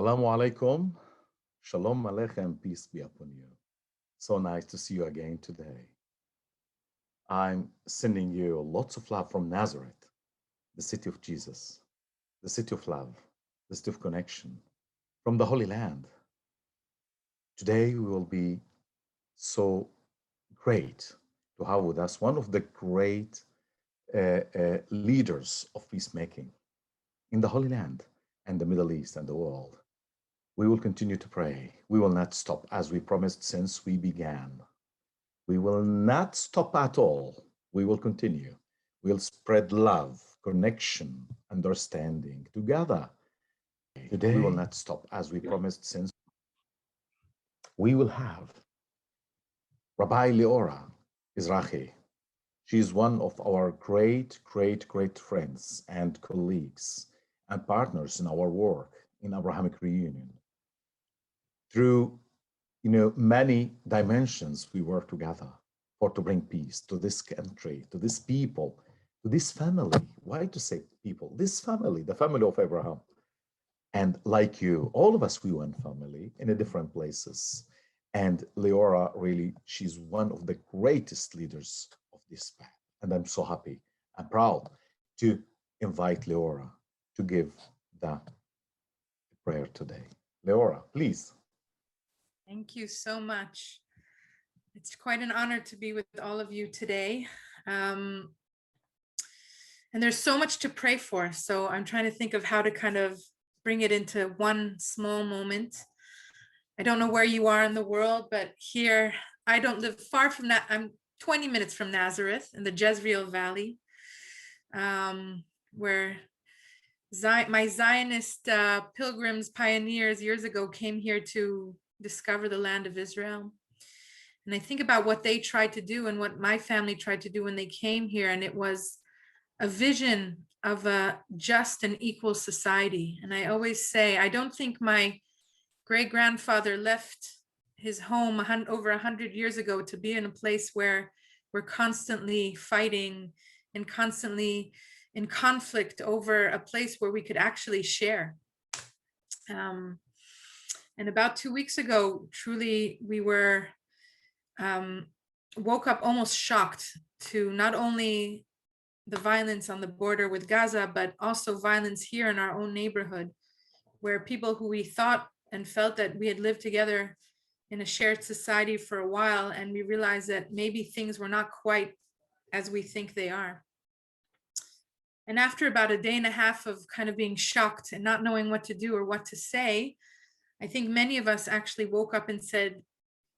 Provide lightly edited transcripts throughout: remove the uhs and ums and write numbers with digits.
Assalamu alaikum. Shalom aleichem. Peace be upon you. So nice to see you again today. I'm sending you lots of love from Nazareth, the city of Jesus, the city of love, the city of connection, from the Holy Land. Today we will be so great to have with us one of the great leaders of peacemaking in the Holy Land and the Middle East and the world. We will continue to pray. We will not stop as we promised since we began. We will not stop at all. We will continue. We'll spread love, connection, understanding together. Today, we will not stop as we promised since we will have Rabbi Leora Ezrachi. She is one of our great friends and colleagues and partners in our work in Abrahamic Reunion. Through many dimensions, we work together to bring peace to this country, to this people, to this family. Why to say people? This family, the family of Abraham. And like you, all of us, we one family in different places. And Leora, really, she's one of the greatest leaders of this path. And I'm so happy and proud to invite Leora to give the prayer today. Leora, please. Thank you so much. It's quite an honor to be with all of you today. And there's so much to pray for. So I'm trying to think of how to kind of bring it into one small moment. I don't know where you are in the world, but here, I don't live far from that. I'm 20 minutes from Nazareth in the Jezreel Valley, where my Zionist pilgrims, pioneers years ago came here to discover the land of Israel. And I think about what they tried to do and what my family tried to do when they came here. And it was a vision of a just and equal society. And I always say, I don't think my great-grandfather left his home over 100 years ago to be in a place where we're constantly fighting and constantly in conflict over a place where we could actually share. And about 2 weeks ago, truly, we were woke up almost shocked to not only the violence on the border with Gaza, but also violence here in our own neighborhood, where people who we thought and felt that we had lived together in a shared society for a while, and we realized that maybe things were not quite as we think they are. And after about a day and a half of kind of being shocked and not knowing what to do or what to say, I think many of us actually woke up and said,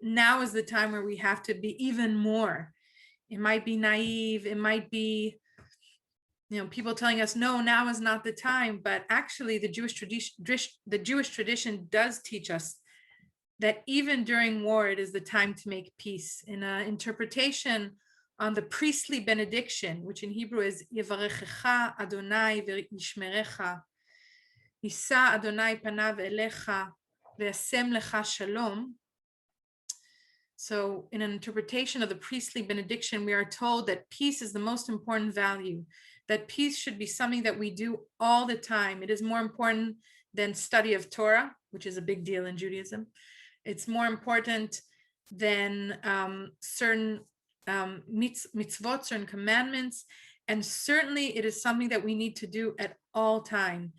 now is the time where we have to be even more. It might be naive, it might be, people telling us, no, now is not the time. But actually the Jewish tradition does teach us that even during war, it is the time to make peace. In an interpretation on the priestly benediction, which in Hebrew is Yevarechecha Adonai v'yishmerecha, Yisa Adonai panav elecha v'yasem lecha shalom. So in an interpretation of the priestly benediction, we are told that peace is the most important value, that peace should be something that we do all the time. It is more important than study of Torah, which is a big deal in Judaism. It's more important than certain mitzvot, certain commandments. And certainly it is something that we need to do at all time,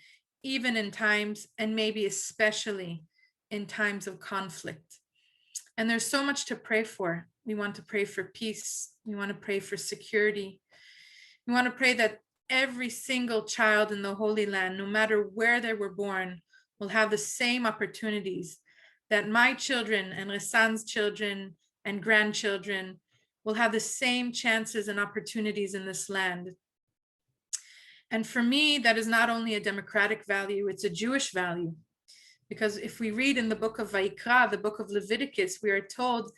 even in times, and maybe especially in times of conflict. And there's so much to pray for. We want to pray for peace. We want to pray for security. We want to pray that every single child in the Holy Land, no matter where they were born, will have the same opportunities, that my children and Ressan's children and grandchildren will have the same chances and opportunities in this land. And for me, that is not only a democratic value, it's a Jewish value. Because if we read in the book of Vayikra, the book of Leviticus, we are told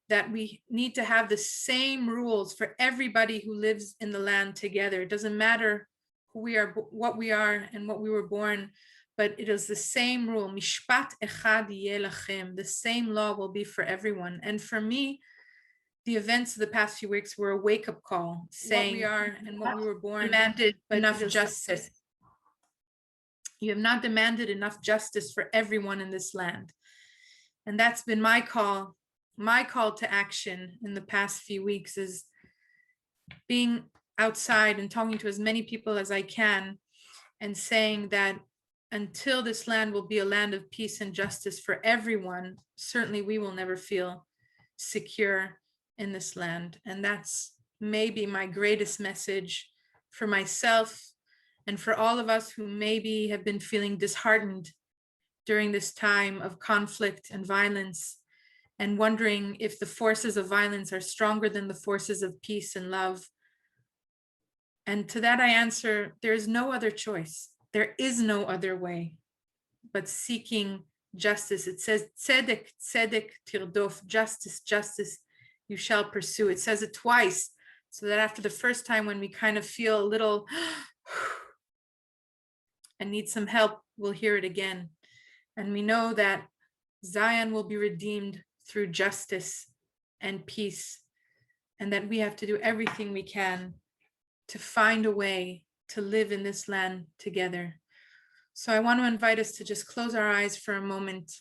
that we need to have the same rules for everybody who lives in the land together. It doesn't matter who we are, what we are, and what we were born, but it is the same rule. Mishpat echad yeh lachem. The same law will be for everyone. And for me, the events of the past few weeks were a wake-up call, saying what we are and what we were born demanded enough justice. You have not demanded enough justice for everyone in this land. And that's been my call to action in the past few weeks, is being outside and talking to as many people as I can and saying that until this land will be a land of peace and justice for everyone, certainly we will never feel secure in this land. And that's maybe my greatest message for myself and for all of us who maybe have been feeling disheartened during this time of conflict and violence, and wondering if the forces of violence are stronger than the forces of peace and love. And to that I answer, there is no other choice. There is no other way but seeking justice. It says, tzedek, tzedek tirdof, justice, justice, you shall pursue. It says it twice, so that after the first time when we kind of feel a little and need some help, we'll hear it again. And we know that Zion will be redeemed through justice and peace, and that we have to do everything we can to find a way to live in this land together. So I want to invite us to just close our eyes for a moment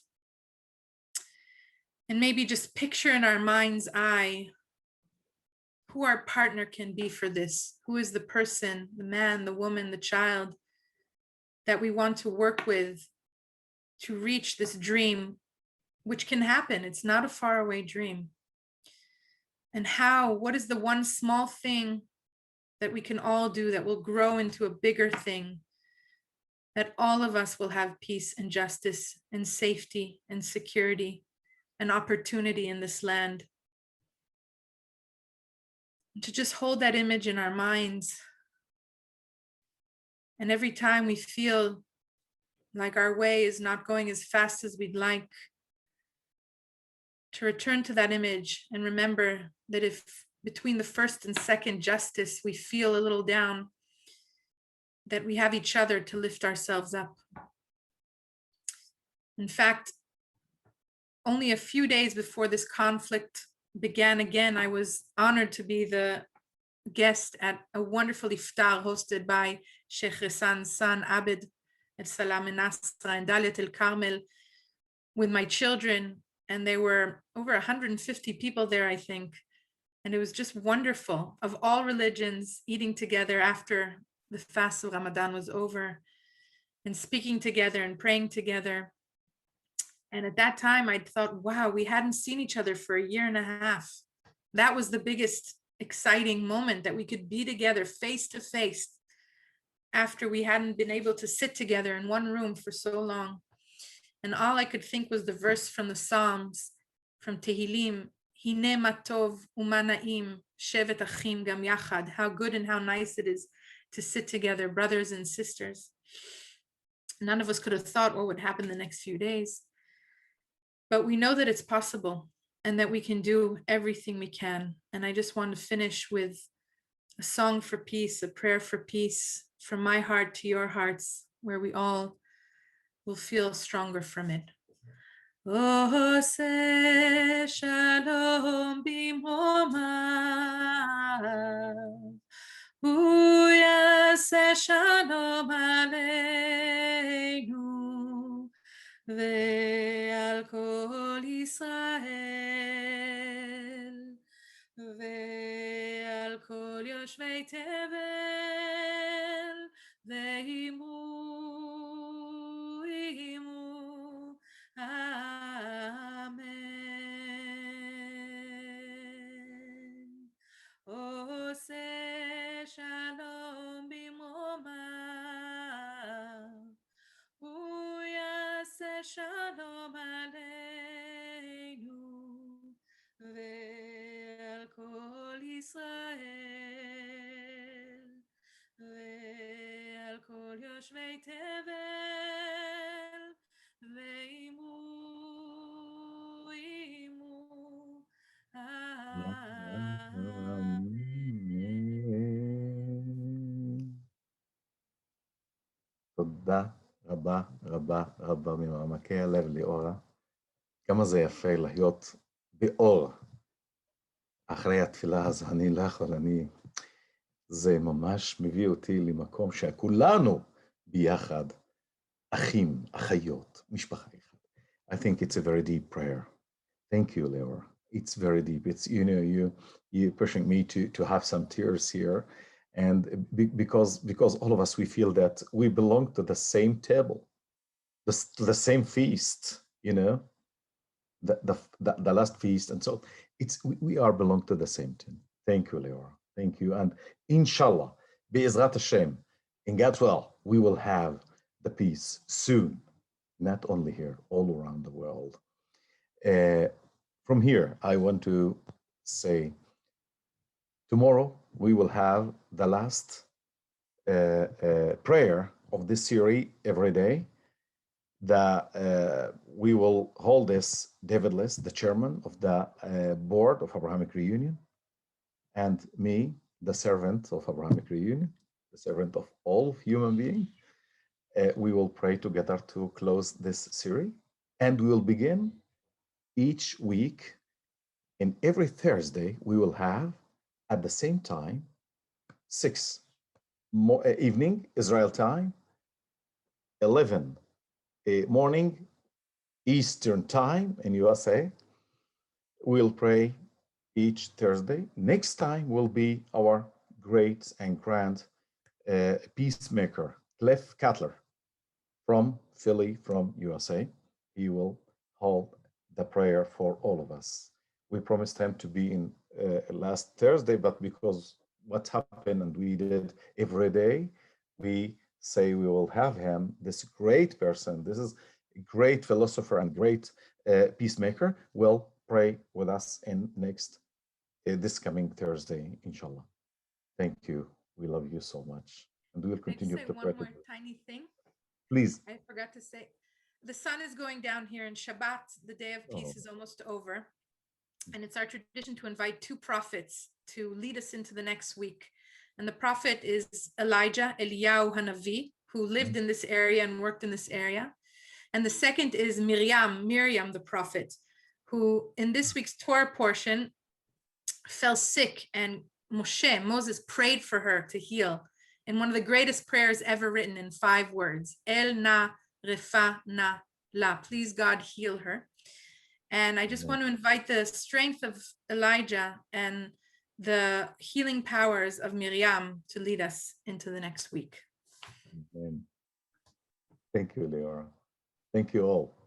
and maybe just picture in our mind's eye who our partner can be for this. Who is the person, the man, the woman, the child that we want to work with to reach this dream, which can happen. It's not a faraway dream. And what is the one small thing that we can all do that will grow into a bigger thing, that all of us will have peace and justice and safety and security and opportunity in this land. And to just hold that image in our minds. And every time we feel like our way is not going as fast as we'd like, to return to that image and remember that if between the first and second justice we feel a little down, that we have each other to lift ourselves up. In fact, only a few days before this conflict began again, I was honored to be the guest at a wonderful iftar hosted by Sheikh Hassan's son, Abed El Salam and Nasra in Dalit El Carmel, with my children. And there were over 150 people there, I think. And it was just wonderful, of all religions, eating together after the fast of Ramadan was over, and speaking together and praying together. And at that time, I thought, wow, we hadn't seen each other for a year and a half. That was the biggest exciting moment, that we could be together face to face after we hadn't been able to sit together in one room for so long. And all I could think was the verse from the Psalms, from Tehillim, Hine matov umanaim shevet achim gam yachad. How good and how nice it is to sit together, brothers and sisters. None of us could have thought what would happen the next few days. But we know that it's possible and that we can do everything we can. And I just want to finish with a song for peace, a prayer for peace, from my heart to your hearts, where we all will feel stronger from it. Ose shalom bimromav, hu yaseh shalom aleinu, ve'al kol Yisrael, ve'al kol yoshvei tevel, ve'imu Amen. Ose shalom bimromav, hu yaseh shalom aleinu, ve'al kol Yisrael, ve'al kol yoshvei tevel, ve'imu Amen. תודה רבה רבה רבה ממעמקי הלב, ליאורה. כמה זה יפה להיות באור אחרי התפילה הזו. אני לא יכול, זה ממש מביא אותי למקום שכולנו ביחד Achim, Achayot, Mishpacha Echad. I think it's a very deep prayer. Thank you, Leora. It's very deep. It's, you know, you pushing me to have some tears here. And because all of us, we feel that we belong to the same table, the same feast, you know, the last feast. And so we are belong to the same team. Thank you, Leora. Thank you. And inshallah, Be'ezrat Hashem, in God's will, we will have the peace soon, not only here, all around the world. From here, I want to say, tomorrow we will have the last prayer of this series every day. We will hold this, David List, the chairman of the board of Abrahamic Reunion, and me, the servant of Abrahamic Reunion, the servant of all human beings. We will pray together to close this series, and we will begin each week. And every Thursday, we will have, at the same time, 6 evening Israel time, 11 morning Eastern time in USA. We'll pray each Thursday. Next time will be our great and grand peacemaker, Cliff Cutler, from Philly, from USA. He will hold the prayer for all of us. We promised him to be in last Thursday, but because what happened and we did every day, we say we will have him, this great person, this is a great philosopher and great peacemaker, will pray with us in this coming Thursday, inshallah. Thank you. We love you so much. And we will continue to pray. One more tiny thing. Please. I forgot to say, the sun is going down here in Shabbat. The day of peace is almost over. And it's our tradition to invite 2 prophets to lead us into the next week. And the prophet is Elijah, Eliyahu Hanavi, who lived in this area and worked in this area. And the second is Miriam the prophet, who in this week's Torah portion fell sick, and Moses prayed for her to heal in one of the greatest prayers ever written in 5 words, El na refa na la, please God heal her. And I just want to invite the strength of Elijah and the healing powers of Miriam to lead us into the next week. Amen. Thank you, Leora. Thank you all.